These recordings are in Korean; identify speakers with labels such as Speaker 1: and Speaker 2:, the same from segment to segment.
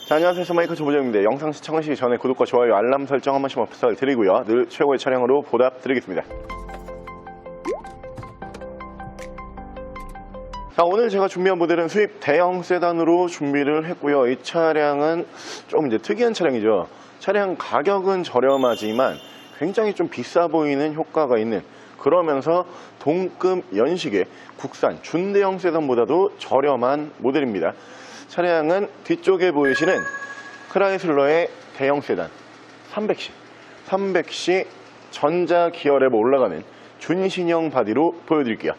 Speaker 1: 자, 안녕하세요. 서마이크 조보정입니다. 영상 시청하시기 전에 구독과 좋아요, 알람 설정 한 번씩만 부탁드리고요. 늘 최고의 차량으로 보답드리겠습니다. 자, 오늘 제가 준비한 모델은 수입 대형 세단으로 준비를 했고요. 이 차량은 좀 이제 특이한 차량이죠. 차량 가격은 저렴하지만 굉장히 좀 비싸 보이는 효과가 있는, 그러면서 동급 연식의 국산 준대형 세단보다도 저렴한 모델입니다. 차량은 뒤쪽에 보이시는 크라이슬러의 대형 세단 300C 전자 기어랩에 올라가는 준신형 바디로 보여드릴게요.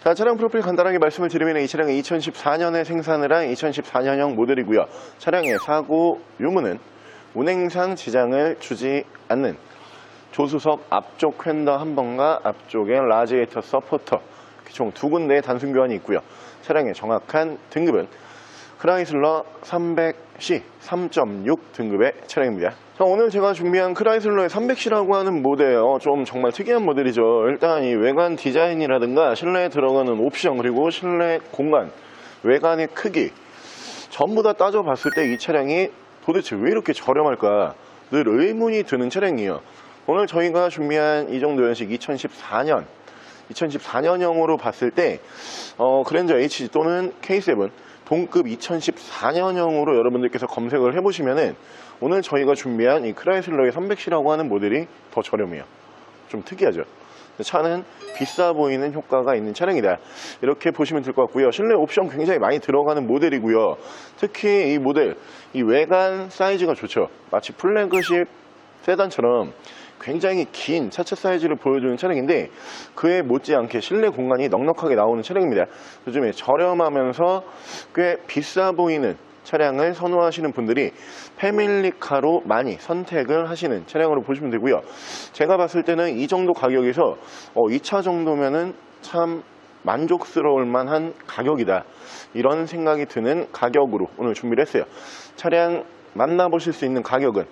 Speaker 1: 자, 차량 프로필 간단하게 말씀을 드리면 이 차량은 2014년에 생산을 한 2014년형 모델이고요. 차량의 사고 유무는 운행상 지장을 주지 않는 조수석 앞쪽 휀더 한 번과 앞쪽에 라지에이터 서포터 총 두 군데의 단순 교환이 있고요. 차량의 정확한 등급은 크라이슬러 300C 3.6 등급의 차량입니다. 자, 오늘 제가 준비한 크라이슬러의 300C라고 하는 모델, 좀 정말 특이한 모델이죠. 일단 이 외관 디자인이라든가 실내에 들어가는 옵션, 그리고 실내 공간, 외관의 크기 전부 다 따져봤을 때 이 차량이 도대체 왜 이렇게 저렴할까 늘 의문이 드는 차량이에요. 오늘 저희가 준비한 이 정도 연식 2014년형으로 봤을 때 그랜저 HG 또는 K7 동급 2014년형으로 여러분들께서 검색을 해보시면은 오늘 저희가 준비한 이 크라이슬러의 300C라고 하는 모델이 더 저렴해요. 좀 특이하죠. 차는 비싸 보이는 효과가 있는 차량이다, 이렇게 보시면 될 것 같고요. 실내 옵션 굉장히 많이 들어가는 모델이고요. 특히 이 모델, 이 외관 사이즈가 좋죠. 마치 플래그십 세단처럼 굉장히 긴 차체 사이즈를 보여주는 차량인데, 그에 못지않게 실내 공간이 넉넉하게 나오는 차량입니다. 요즘에 저렴하면서 꽤 비싸 보이는 차량을 선호하시는 분들이 패밀리카로 많이 선택을 하시는 차량으로 보시면 되고요. 제가 봤을 때는 이 정도 가격에서 이 차 정도면은 참 만족스러울 만한 가격이다, 이런 생각이 드는 가격으로 오늘 준비를 했어요. 차량 만나보실 수 있는 가격은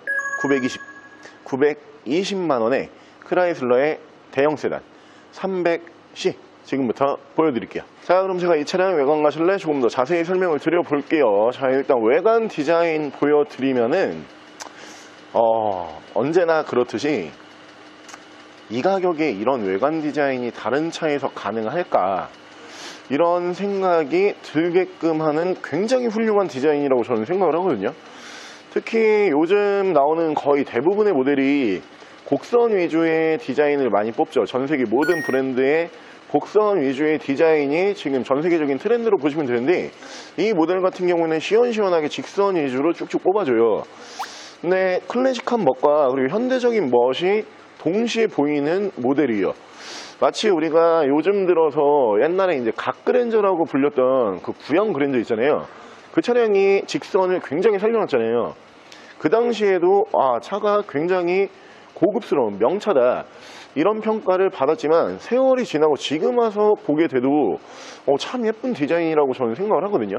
Speaker 1: 920만원에 크라이슬러의 대형 세단 300C 지금부터 보여드릴게요. 자, 그럼 제가 이 차량 외관과 실내 조금 더 자세히 설명을 드려볼게요. 자, 일단 외관 디자인 보여드리면은 언제나 그렇듯이 이 가격에 이런 외관 디자인이 다른 차에서 가능할까, 이런 생각이 들게끔 하는 굉장히 훌륭한 디자인이라고 저는 생각을 하거든요. 특히 요즘 나오는 거의 대부분의 모델이 곡선 위주의 디자인을 많이 뽑죠. 전 세계 모든 브랜드의 곡선 위주의 디자인이 지금 전 세계적인 트렌드로 보시면 되는데, 이 모델 같은 경우는 시원시원하게 직선 위주로 쭉쭉 뽑아줘요. 근데 클래식한 멋과 그리고 현대적인 멋이 동시에 보이는 모델이에요. 마치 우리가 요즘 들어서 옛날에 이제 갓그랜저라고 불렸던 그 구형 그랜저 있잖아요. 그 차량이 직선을 굉장히 살려놨잖아요. 그 당시에도 차가 굉장히 고급스러운 명차다, 이런 평가를 받았지만 세월이 지나고 지금 와서 보게 돼도 참 예쁜 디자인이라고 저는 생각을 하거든요.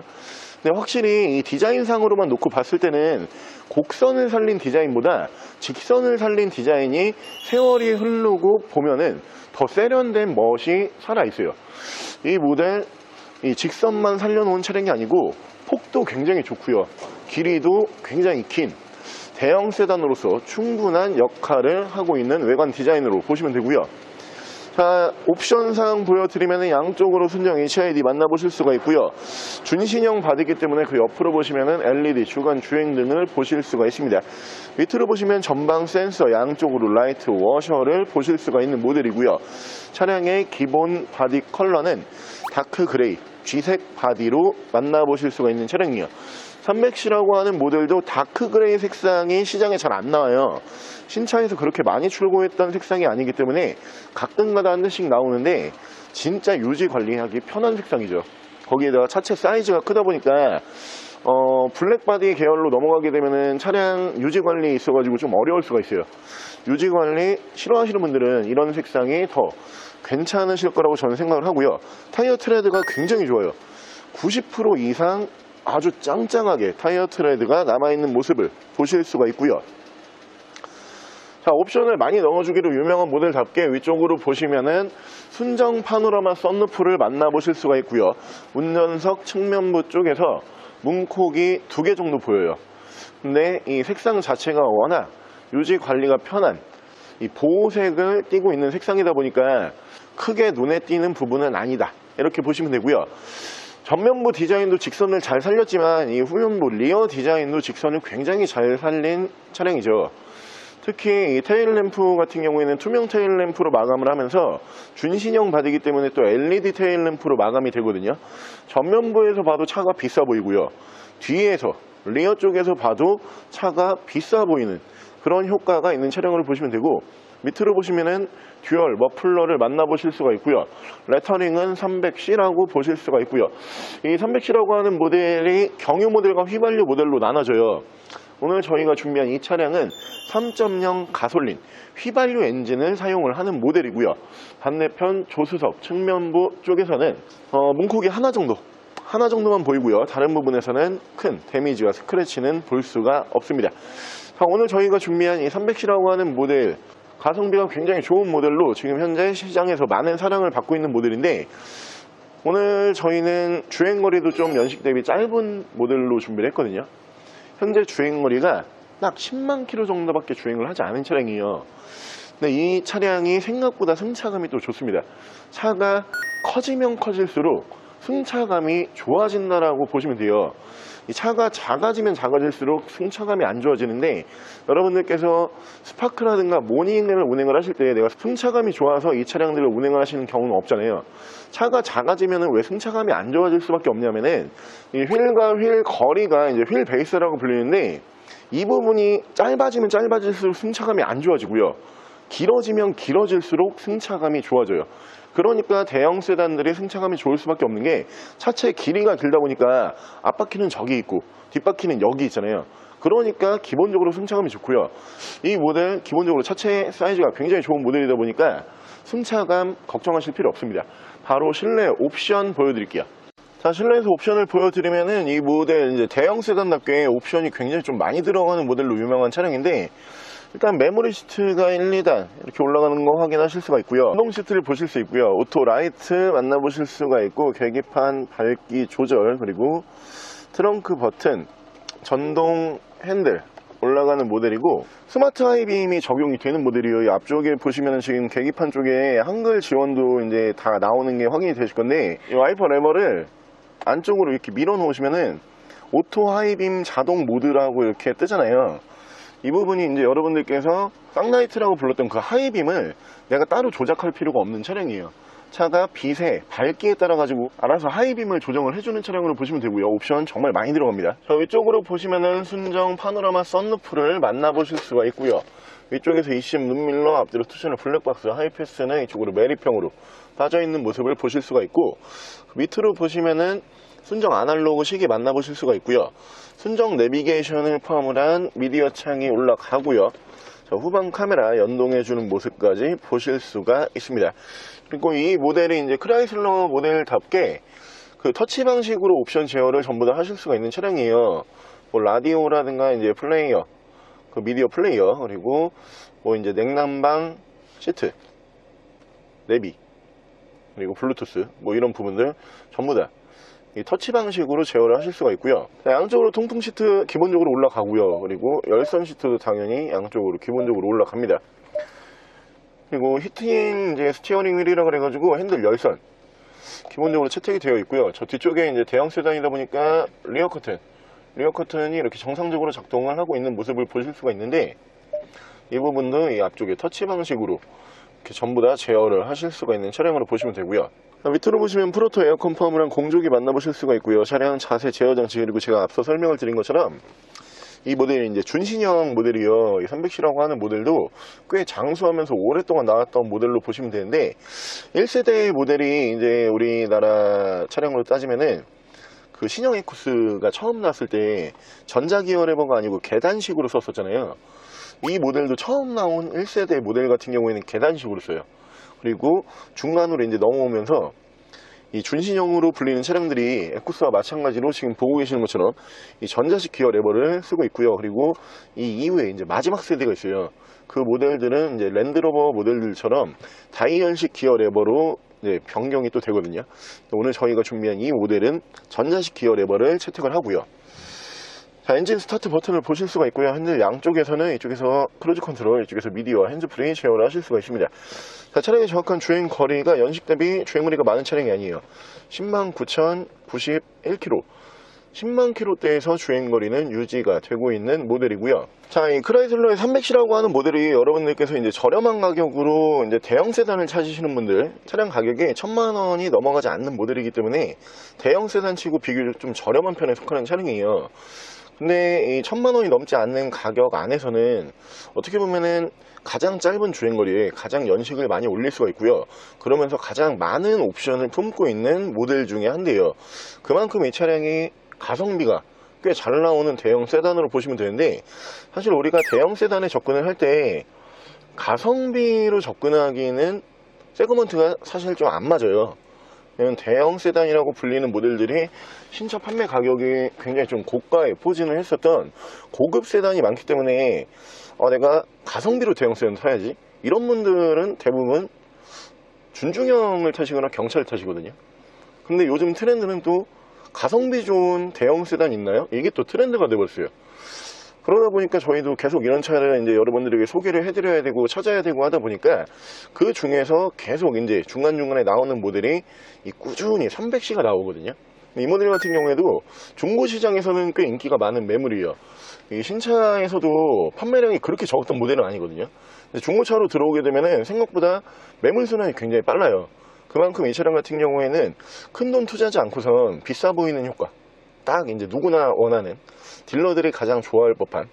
Speaker 1: 근데 확실히 이 디자인상으로만 놓고 봤을 때는 곡선을 살린 디자인보다 직선을 살린 디자인이 세월이 흐르고 보면은 더 세련된 멋이 살아있어요. 이 모델, 이 직선만 살려놓은 차량이 아니고 폭도 굉장히 좋고요. 길이도 굉장히 긴 대형 세단으로서 충분한 역할을 하고 있는 외관 디자인으로 보시면 되고요. 자, 옵션상 보여드리면 양쪽으로 순정 HID 만나보실 수가 있고요. 준신형 바디이기 때문에 그 옆으로 보시면 LED 주간 주행등을 보실 수가 있습니다. 밑으로 보시면 전방 센서, 양쪽으로 라이트 워셔를 보실 수가 있는 모델이고요. 차량의 기본 바디 컬러는 다크 그레이, 쥐색 바디로 만나보실 수가 있는 차량이에요. 300C라고 하는 모델도 다크 그레이 색상이 시장에 잘 안 나와요. 신차에서 그렇게 많이 출고했던 색상이 아니기 때문에 가끔가다 한 대씩 나오는데 진짜 유지 관리하기 편한 색상이죠. 거기에다가 차체 사이즈가 크다 보니까 블랙바디 계열로 넘어가게 되면은 차량 유지 관리에 있어가지고 좀 어려울 수가 있어요. 유지 관리 싫어하시는 분들은 이런 색상이 더 괜찮으실 거라고 저는 생각을 하고요. 타이어 트레드가 굉장히 좋아요. 90% 이상 아주 짱짱하게 타이어 트레드가 남아있는 모습을 보실 수가 있고요. 자, 옵션을 많이 넣어주기로 유명한 모델답게 위쪽으로 보시면은 순정 파노라마 썬루프를 만나보실 수가 있고요. 운전석 측면부 쪽에서 문콕이 2개 정도 보여요. 근데 이 색상 자체가 워낙 유지 관리가 편한 이 보호색을 띠고 있는 색상이다 보니까 크게 눈에 띄는 부분은 아니다, 이렇게 보시면 되고요. 전면부 디자인도 직선을 잘 살렸지만 이 후면부 리어 디자인도 직선을 굉장히 잘 살린 차량이죠. 특히 이 테일램프 같은 경우에는 투명 테일램프로 마감을 하면서 준신형 바디이기 때문에 또 LED 테일램프로 마감이 되거든요. 전면부에서 봐도 차가 비싸 보이고요. 뒤에서 리어 쪽에서 봐도 차가 비싸 보이는 그런 효과가 있는 차량으로 보시면 되고, 밑으로 보시면은 듀얼 머플러를 만나보실 수가 있고요. 레터링은 300C라고 보실 수가 있고요. 이 300C라고 하는 모델이 경유 모델과 휘발유 모델로 나눠져요. 오늘 저희가 준비한 이 차량은 3.0 가솔린 휘발유 엔진을 사용을 하는 모델이고요. 반대편 조수석 측면부 쪽에서는 문콕이 하나 정도만 보이고요. 다른 부분에서는 큰 데미지와 스크래치는 볼 수가 없습니다. 자, 오늘 저희가 준비한 이 300C라고 하는 모델, 가성비가 굉장히 좋은 모델로 지금 현재 시장에서 많은 사랑을 받고 있는 모델인데, 오늘 저희는 주행거리도 좀 연식 대비 짧은 모델로 준비를 했거든요. 현재 주행거리가 딱 10만 킬로 정도밖에 주행을 하지 않은 차량이에요. 근데 이 차량이 생각보다 승차감이 또 좋습니다. 차가 커지면 커질수록 승차감이 좋아진다라고 보시면 돼요. 이 차가 작아지면 작아질수록 승차감이 안 좋아지는데, 여러분들께서 스파크라든가 모닝을 운행을 하실 때 내가 승차감이 좋아서 이 차량들을 운행을 하시는 경우는 없잖아요. 차가 작아지면 왜 승차감이 안 좋아질 수밖에 없냐면은 이 휠과 휠 거리가 이제 휠 베이스라고 불리는데, 이 부분이 짧아지면 짧아질수록 승차감이 안 좋아지고요. 길어지면 길어질수록 승차감이 좋아져요. 그러니까 대형 세단들이 승차감이 좋을 수밖에 없는 게, 차체 길이가 길다 보니까 앞바퀴는 저기 있고 뒷바퀴는 여기 있잖아요. 그러니까 기본적으로 승차감이 좋고요. 이 모델 기본적으로 차체 사이즈가 굉장히 좋은 모델이다 보니까 승차감 걱정하실 필요 없습니다. 바로 실내 옵션 보여드릴게요. 자, 실내에서 옵션을 보여드리면은 이 모델 이제 대형 세단답게 옵션이 굉장히 좀 많이 들어가는 모델로 유명한 차량인데, 일단 메모리 시트가 1, 2단 이렇게 올라가는 거 확인하실 수가 있고요. 전동 시트를 보실 수 있고요. 오토 라이트 만나보실 수가 있고, 계기판 밝기 조절, 그리고 트렁크 버튼, 전동 핸들 올라가는 모델이고, 스마트 하이빔이 적용이 되는 모델이에요. 이 앞쪽에 보시면은 지금 계기판 쪽에 한글 지원도 이제 다 나오는 게 확인이 되실 건데, 이 와이퍼 레버를 안쪽으로 이렇게 밀어 놓으시면은 오토 하이빔 자동 모드라고 이렇게 뜨잖아요. 이 부분이 이제 여러분들께서 쌍라이트라고 불렀던 그 하이빔을 내가 따로 조작할 필요가 없는 차량이에요. 차가 빛의 밝기에 따라 가지고 알아서 하이빔을 조정을 해주는 차량으로 보시면 되고요. 옵션 정말 많이 들어갑니다. 자, 위쪽으로 보시면은 순정 파노라마 썬루프를 만나보실 수가 있고요. 위쪽에서 ECM 룸밀러, 앞뒤로 투셔널 블랙박스, 하이패스는 이쪽으로 메리평으로 빠져있는 모습을 보실 수가 있고, 밑으로 보시면은 순정 아날로그 시계 만나보실 수가 있고요. 순정 내비게이션을 포함을 한 미디어 창이 올라가고요. 자, 후방 카메라 연동해주는 모습까지 보실 수가 있습니다. 그리고 이 모델이 이제 크라이슬러 모델답게 그 터치 방식으로 옵션 제어를 전부 다 하실 수가 있는 차량이에요. 뭐 라디오라든가 이제 플레이어, 그 미디어 플레이어, 그리고 뭐 이제 냉난방 시트, 내비, 그리고 블루투스, 뭐 이런 부분들 전부 다 이 터치 방식으로 제어를 하실 수가 있고요. 양쪽으로 통풍 시트 기본적으로 올라가고요. 그리고 열선 시트도 당연히 양쪽으로 기본적으로 올라갑니다. 그리고 히트인 이제 스티어링 휠이라 그래가지고 핸들 열선 기본적으로 채택이 되어 있고요. 저 뒤쪽에 이제 대형 세단이다 보니까 리어 커튼이 이렇게 정상적으로 작동을 하고 있는 모습을 보실 수가 있는데, 이 부분도 이 앞쪽에 터치 방식으로 이렇게 전부 다 제어를 하실 수가 있는 차량으로 보시면 되고요. 밑으로 보시면 프로토 에어컨 포함을 한 공조기 만나보실 수가 있고요. 차량 자세 제어 장치, 그리고 제가 앞서 설명을 드린 것처럼 이 모델이 이제 준신형 모델이요. 이 300C라고 하는 모델도 꽤 장수하면서 오랫동안 나왔던 모델로 보시면 되는데 1세대 모델이 이제 우리나라 차량으로 따지면은 그 신형 에쿠스가 처음 나왔을 때 전자기어 레버가 아니고 계단식으로 썼었잖아요. 이 모델도 처음 나온 1세대 모델 같은 경우에는 계단식으로 써요. 그리고 중간으로 이제 넘어오면서 이 준신형으로 불리는 차량들이 에쿠스와 마찬가지로 지금 보고 계시는 것처럼 이 전자식 기어 레버를 쓰고 있고요. 그리고 이 이후에 이제 마지막 세대가 있어요. 그 모델들은 이제 랜드로버 모델들처럼 다이얼식 기어 레버로 이제 변경이 또 되거든요. 오늘 저희가 준비한 이 모델은 전자식 기어 레버를 채택을 하고요. 자, 엔진 스타트 버튼을 보실 수가 있고요. 핸들 양쪽에서는 이쪽에서 크루즈 컨트롤, 이쪽에서 미디어와 핸즈프리 제어를 하실 수가 있습니다. 자, 차량의 정확한 주행 거리가 연식 대비 주행거리가 많은 차량이 아니에요. 109,091km 10만 km대에서 주행거리는 유지가 되고 있는 모델이고요. 자, 이 크라이슬러의 300C라고 하는 모델이 여러분들께서 이제 저렴한 가격으로 이제 대형 세단을 찾으시는 분들, 차량 가격이 1,000만 원이 넘어가지 않는 모델이기 때문에 대형 세단 치고 비교적 좀 저렴한 편에 속하는 차량이에요. 근데 이 1,000만 원이 넘지 않는 가격 안에서는 어떻게 보면은 가장 짧은 주행거리에 가장 연식을 많이 올릴 수가 있고요. 그러면서 가장 많은 옵션을 품고 있는 모델 중에 한 대예요. 그만큼 이 차량이 가성비가 꽤 잘 나오는 대형 세단으로 보시면 되는데, 사실 우리가 대형 세단에 접근을 할 때 가성비로 접근하기는 세그먼트가 사실 좀 안 맞아요. 왜냐면 대형 세단이라고 불리는 모델들이 신차 판매 가격이 굉장히 좀 고가에 포진을 했었던 고급 세단이 많기 때문에 내가 가성비로 대형 세단 타야지, 이런 분들은 대부분 준중형을 타시거나 경차를 타시거든요. 근데 요즘 트렌드는 또 가성비 좋은 대형 세단 있나요? 이게 또 트렌드가 돼버렸어요. 그러다 보니까 저희도 계속 이런 차를 이제 여러분들에게 소개를 해드려야 되고 찾아야 되고 하다 보니까 그 중에서 계속 이제 중간중간에 나오는 모델이 꾸준히 300C가 나오거든요. 이 모델 같은 경우에도 중고 시장에서는 꽤 인기가 많은 매물이에요. 이 신차에서도 판매량이 그렇게 적었던 모델은 아니거든요. 근데 중고차로 들어오게 되면은 생각보다 매물 순환이 굉장히 빨라요. 그만큼 이 차량 같은 경우에는 큰 돈 투자하지 않고선 비싸 보이는 효과, 딱 이제 누구나 원하는, 딜러들이 가장 좋아할 법한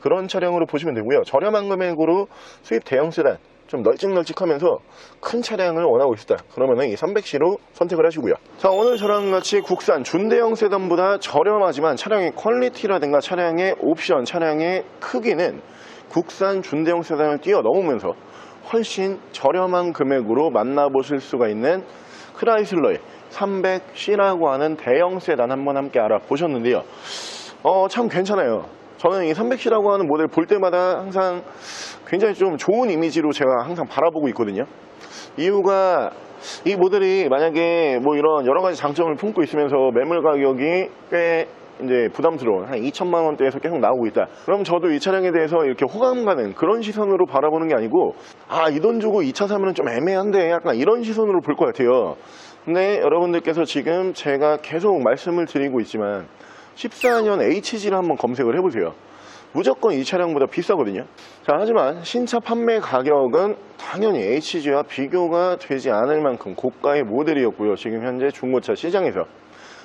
Speaker 1: 그런 차량으로 보시면 되고요. 저렴한 금액으로 수입 대형 세단, 좀 널찍널찍하면서 큰 차량을 원하고 있다 그러면은 이 300C로 선택을 하시고요. 자, 오늘 저랑 같이 국산 준대형 세단보다 저렴하지만 차량의 퀄리티라든가 차량의 옵션, 차량의 크기는 국산 준대형 세단을 뛰어넘으면서 훨씬 저렴한 금액으로 만나보실 수가 있는 크라이슬러의 300C라고 하는 대형 세단 한번 함께 알아보셨는데요. 참 괜찮아요. 저는 이 300C라고 하는 모델 볼 때마다 항상 굉장히 좀 좋은 이미지로 제가 항상 바라보고 있거든요. 이유가 이 모델이 만약에 뭐 이런 여러 가지 장점을 품고 있으면서 매물 가격이 꽤 이제 부담스러운 한 2천만 원대에서 계속 나오고 있다. 그럼 저도 이 차량에 대해서 이렇게 호감 가는 그런 시선으로 바라보는 게 아니고, 이 돈 주고 이 차 사면 좀 애매한데, 약간 이런 시선으로 볼 것 같아요. 근데 여러분들께서 지금 제가 계속 말씀을 드리고 있지만 14년 HG를 한번 검색을 해보세요. 무조건 이 차량보다 비싸거든요. 자, 하지만 신차 판매 가격은 당연히 HG와 비교가 되지 않을 만큼 고가의 모델이었고요. 지금 현재 중고차 시장에서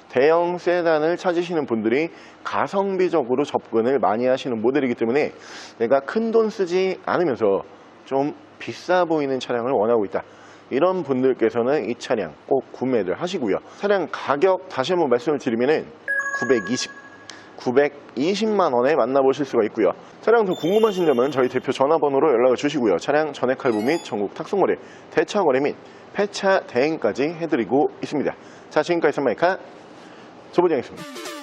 Speaker 1: 대형 세단을 찾으시는 분들이 가성비적으로 접근을 많이 하시는 모델이기 때문에 내가 큰 돈 쓰지 않으면서 좀 비싸 보이는 차량을 원하고 있다, 이런 분들께서는 이 차량 꼭 구매를 하시고요. 차량 가격 다시 한번 말씀을 드리면은 920만 원에 만나보실 수가 있고요. 차량 더 궁금하신 점은 저희 대표 전화번호로 연락을 주시고요. 차량 전액 할부 및 전국 탁송거래, 대차 거래 및 폐차 대행까지 해드리고 있습니다. 자, 지금까지 선마이카 조보장이었습니다.